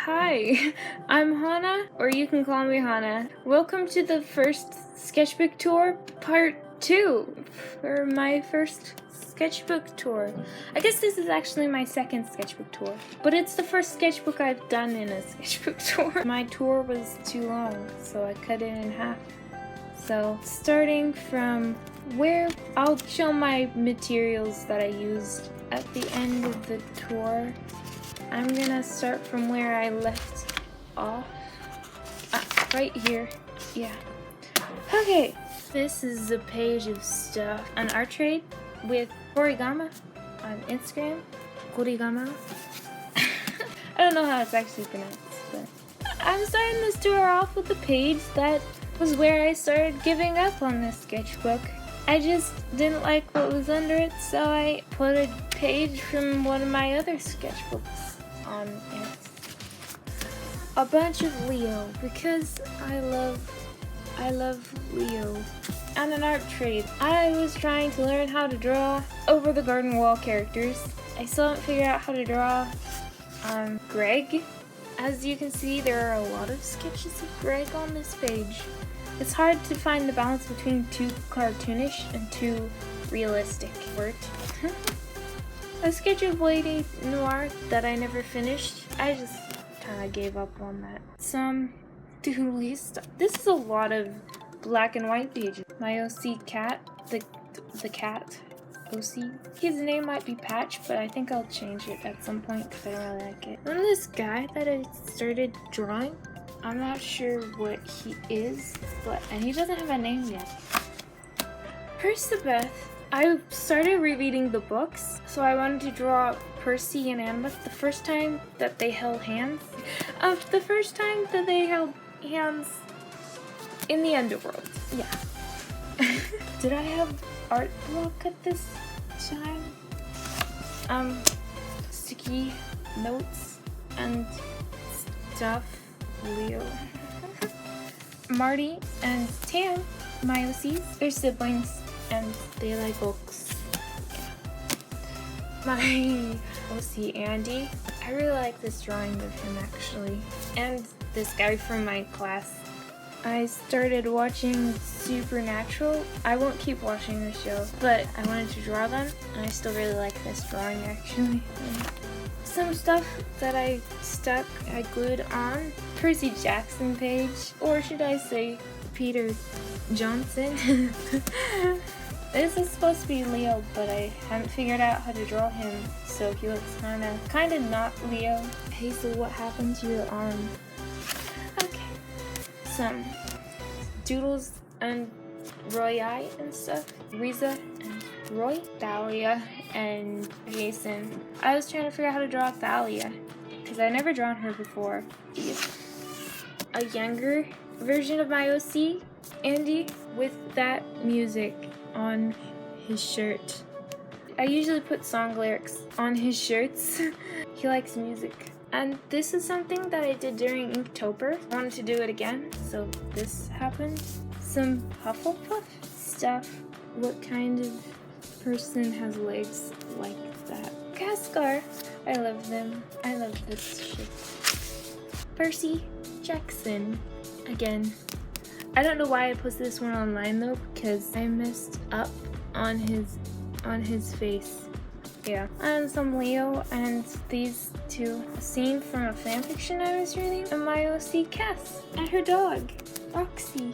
Hi, I'm Hana, or you can call me Hana. Welcome to the first sketchbook tour, part 2, for my first sketchbook tour. I guess this is actually my second sketchbook tour, but it's the first sketchbook I've done in a sketchbook tour. My tour was too long, so I cut it in half. So, starting from where I'll show my materials that I used at the end of the tour. I'm gonna start from where I left off. Right here. Yeah. Okay. This is a page of stuff. An art trade with origami on Instagram. Origami. I don't know how it's actually pronounced, but I'm starting this tour off with a page that was where I started giving up on this sketchbook. I just didn't like what was under it, so I put a page from one of my other sketchbooks on it. A bunch of Leo, because I love Leo. And an art trade. I was trying to learn how to draw over the garden wall characters. I still haven't figured out how to draw Greg. As you can see, there are a lot of sketches of Greg on this page. It's hard to find the balance between too cartoonish and too realistic work. A sketch of Lady Noir that I never finished. I just kind of gave up on that. Some doodly stuff. This is a lot of black and white pages. My OC cat, the cat, OC. His name might be Patch, but I think I'll change it at some point because I don't really like it. And this guy that I started drawing, I'm not sure what he is, and he doesn't have a name yet. Persebeth. I started rereading the books, so I wanted to draw Percy and Annabeth the first time that they held hands. The first time that they held hands in the underworld. Yeah. Did I have art block at this time? Sticky notes and stuff. Leo. Marty and Tam, my OCs, they're siblings and they like books. My OC Andy, I really like this drawing of him actually. And this guy from my class. I started watching Supernatural. I won't keep watching the show, but I wanted to draw them and I still really like this drawing actually. Some stuff that I glued on Percy Jackson page, or should I say Peter Johnson. This is supposed to be Leo, but I haven't figured out how to draw him, so he looks kind of not Leo. Hazel, what happened to your arm? Okay, some doodles and Roy and stuff. Riza and Roy, Thalia and Jason. I was trying to figure out how to draw Thalia because I never drawn her before. A younger version of my OC, Andy, with that music on his shirt. I usually put song lyrics on his shirts. He likes music. And this is something that I did during Inktober. I wanted to do it again, so this happened. Some Hufflepuff stuff. What kind of person has legs like that? Cascar. I love them. I love this shit. Percy Jackson. Again. I don't know why I posted this one online though, because I messed up on his face. Yeah. And some Leo and these two. A scene from a fanfiction I was reading. And my OC Cass and her dog, Roxy.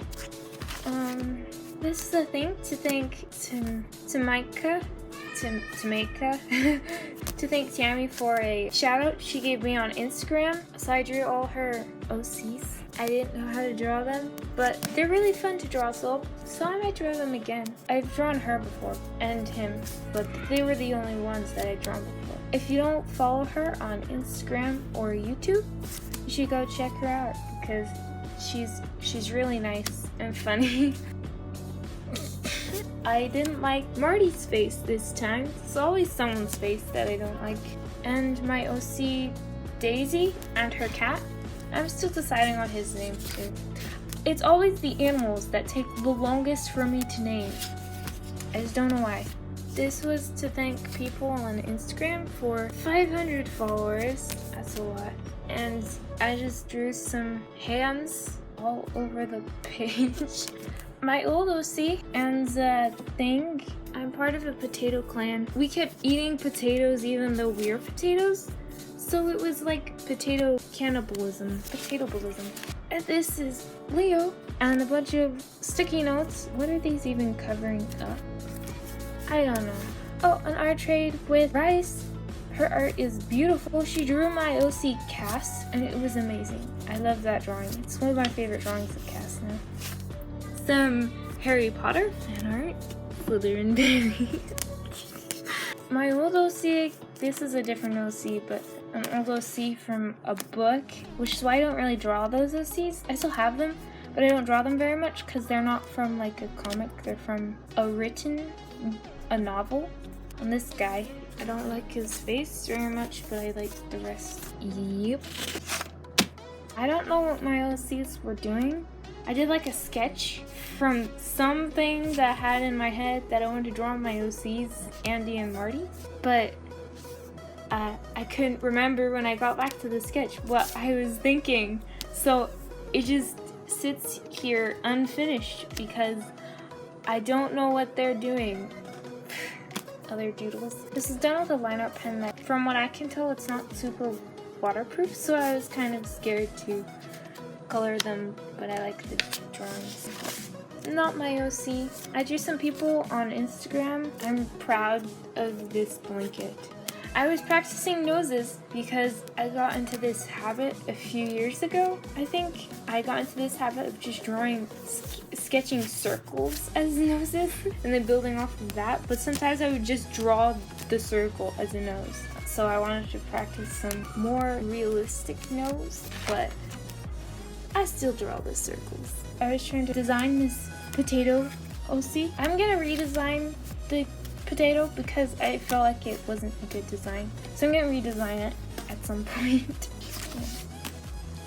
This is a thing to thank to Micah, to thank Tammy for a shout out she gave me on Instagram. So I drew all her OCs. I didn't know how to draw them, but they're really fun to draw, so I might draw them again. I've drawn her before, and him, but they were the only ones that I'd drawn before. If you don't follow her on Instagram or YouTube, you should go check her out, because she's really nice and funny. I didn't like Marty's face this time. It's always someone's face that I don't like. And my OC Daisy and her cat. I'm still deciding on his name too. It's always the animals that take the longest for me to name. I just don't know why. This was to thank people on Instagram for 500 followers. That's a lot. and I just drew some hands all over the page. My old OC and thing, I'm part of a potato clan. We kept eating potatoes even though we're potatoes. So it was like potato cannibalism, potatoism. And this is Leo and a bunch of sticky notes. What are these even covering up? I don't know. Oh, an art trade with Rice. Her art is beautiful. She drew my OC Cass and it was amazing. I love that drawing. It's one of my favorite drawings of Cass now. Some Harry Potter fan art. Slytherin Berry. My old OC, this is a different OC, but an old OC from a book, which is why I don't really draw those OCs. I still have them, but I don't draw them very much because they're not from like a comic. They're from a novel. And this guy, I don't like his face very much, but I like the rest. Yep. I don't know what my OCs were doing. I did like a sketch from something that I had in my head that I wanted to draw on my OCs, Andy and Marty, but I couldn't remember when I got back to the sketch what I was thinking, so it just sits here unfinished because I don't know what they're doing. Other doodles. This is done with a line art pen that, from what I can tell, it's not super waterproof, so I was kind of scared to color them, but I like the drawings. Not my OC. I drew some people on Instagram. I'm proud of this blanket. I was practicing noses because I got into this habit a few years ago. I think I got into this habit of just drawing, sketching circles as noses and then building off of that. But sometimes I would just draw the circle as a nose. So I wanted to practice some more realistic nose, but I still draw the circles. I was trying to design this potato OC. I'm gonna redesign the potato because I felt like it wasn't a good design. So I'm gonna redesign it at some point.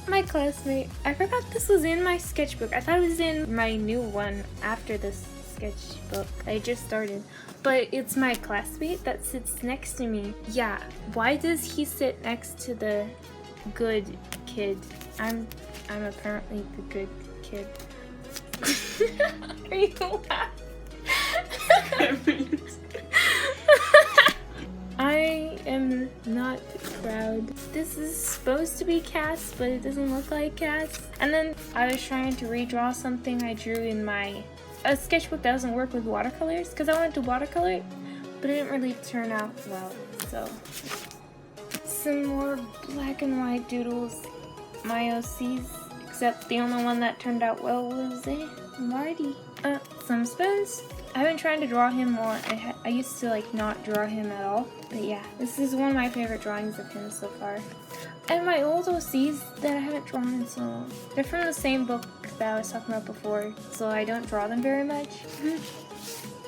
My classmate. I forgot this was in my sketchbook. I thought it was in my new one after this sketchbook I just started. But it's my classmate that sits next to me. Yeah, why does he sit next to the good kid? I'm apparently the good kid. Are you laughing? I am not proud. This is supposed to be Cass, but it doesn't look like Cass. And then I was trying to redraw something I drew in my sketchbook that doesn't work with watercolors because I wanted to watercolor it, but it didn't really turn out well. So some more black and white doodles. My OCs, except the only one that turned out well was Marty. Some spoons. I've been trying to draw him more. I used to like not draw him at all, but yeah, this is one of my favorite drawings of him so far. And my old OCs that I haven't drawn in so long. They're from the same book that I was talking about before, so I don't draw them very much.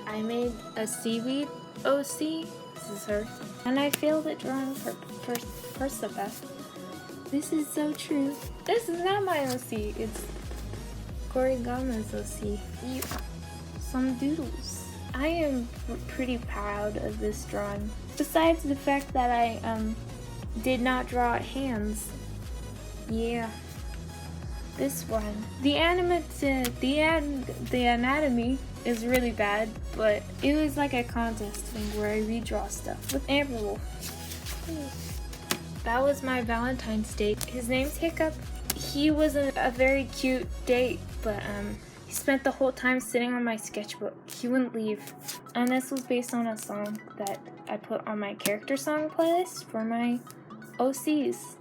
I made a seaweed OC. This is her, and I failed at drawing her first the best. This is so true. This is not my OC. It's Korigama's OC. Some doodles. I am pretty proud of this drawing. Besides the fact that I did not draw hands. Yeah. This one. The anatomy is really bad, but it was like a contest thing where I redraw stuff with Amberwolf. That was my Valentine's date. His name's Hiccup. He was a very cute date, but he spent the whole time sitting on my sketchbook. He wouldn't leave. And this was based on a song that I put on my character song playlist for my OCs.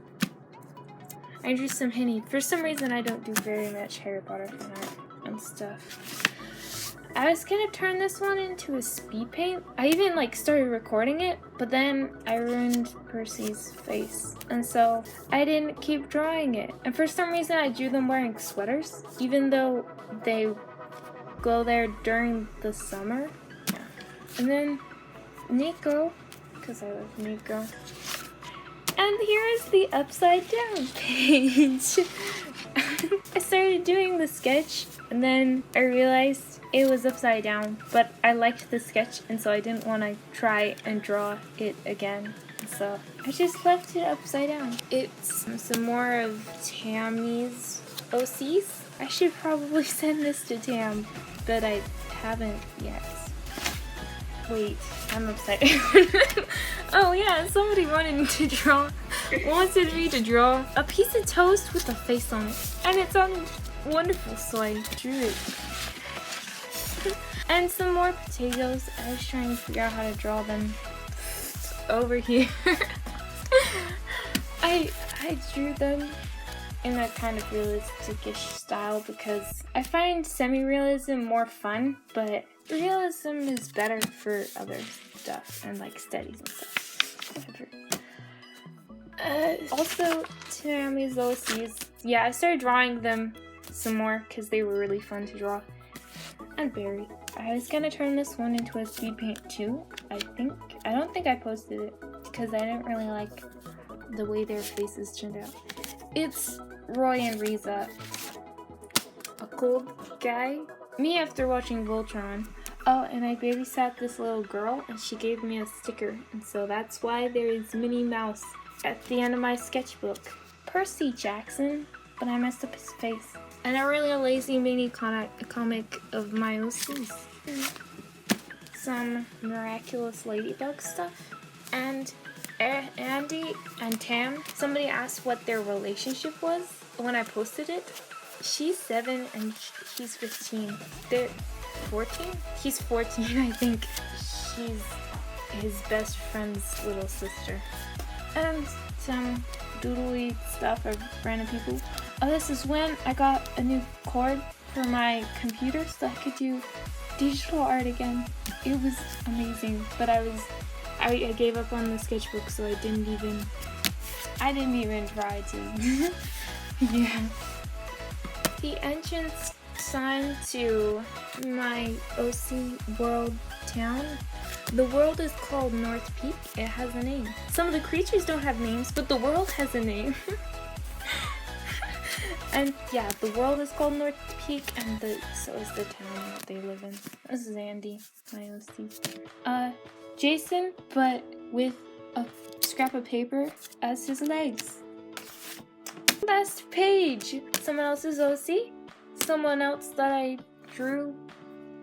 I drew some Henny. For some reason I don't do very much Harry Potter fan art and stuff. I was gonna turn this one into a speed paint. I even like started recording it, but then I ruined Percy's face. And so I didn't keep drawing it. And for some reason I drew them wearing sweaters, even though they go there during the summer. Yeah. And then Nico, because I love Nico. And here is the upside down page. I started doing the sketch and then I realized it was upside down, but I liked the sketch and so I didn't want to try and draw it again. so I just left it upside down. It's some more of Tammy's OCs. I should probably send this to Tam, but I haven't yet. Wait, I'm upside down. Oh yeah, somebody wanted me to draw a piece of toast with a face on it. And it sounded wonderful, so I drew it. And some more potatoes. I was trying to figure out how to draw them. Over here. I drew them in a kind of realistic-ish style because I find semi-realism more fun, but realism is better for other stuff and like studies and stuff. Whatever. Also, Tammy's OCs. Yeah, I started drawing them some more because they were really fun to draw. And buried. I was gonna turn this one into a speed paint too, I think. I don't think I posted it because I didn't really like the way their faces turned out. It's Roy and Riza, a cold guy. Me after watching Voltron. Oh, and I babysat this little girl and she gave me a sticker. And so that's why there is Minnie Mouse at the end of my sketchbook. Percy Jackson, but I messed up his face. And a really lazy mini comic of my OCs. Some miraculous ladybug stuff. And Andy and Tam, somebody asked what their relationship was when I posted it. She's 7 and he's 15. They're 14? He's 14, I think. She's his best friend's little sister. And some doodly stuff of random people. Oh, this is when I got a new cord for my computer so I could do digital art again. It was amazing, but I gave up on the sketchbook, so I didn't even try to. Yeah. The entrance sign to my OC world town. The world is called North Peak. It has a name. Some of the creatures don't have names, but the world has a name. And yeah, the world is called North Peak, and so is the town that they live in. This is Andy, my OC. Jason, but with a scrap of paper as his legs. Last page. Someone else's OC. Someone else that I drew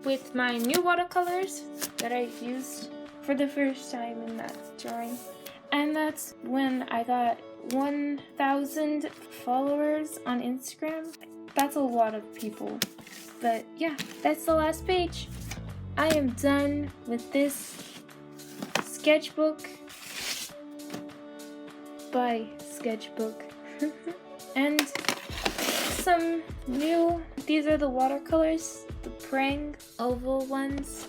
with my new watercolors that I used for the first time in that drawing. And that's when I got 1,000 followers on Instagram. That's a lot of people. But yeah, that's the last page. I am done with this sketchbook by Sketchbook. And some new, these are the watercolors, the Prang oval ones,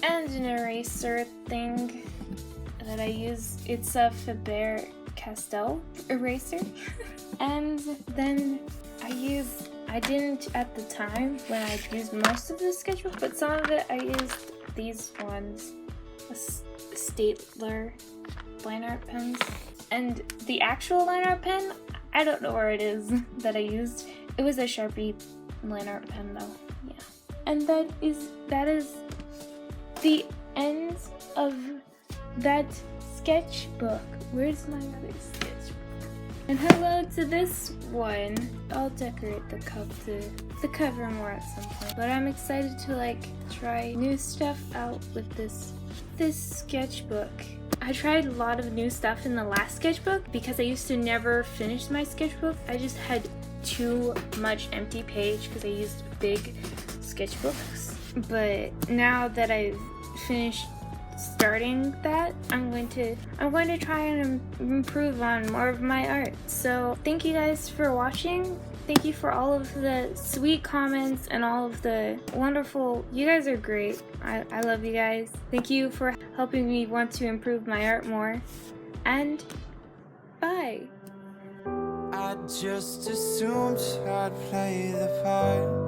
and an eraser thing that I use. It's a Faber-Castell eraser. And then I didn't at the time when I used most of the sketchbook, but some of it I used these ones, Stapler line art pens. And the actual line art pen, I don't know where it is that I used. It was a Sharpie line art pen though, yeah. And that is the end of that sketchbook. Where's my other sketchbook? And hello to this one. I'll decorate the cover more at some point. But I'm excited to try new stuff out with this sketchbook. I tried a lot of new stuff in the last sketchbook because I used to never finish my sketchbook. I just had too much empty page because I used big sketchbooks. But now that I've finished starting that, I'm going to try and improve on more of my art. So thank you guys for watching. Thank you for all of the sweet comments and all of the wonderful, you guys are great. I love you guys. Thank you for helping me want to improve my art more. And bye. I just assumed I'd play the part.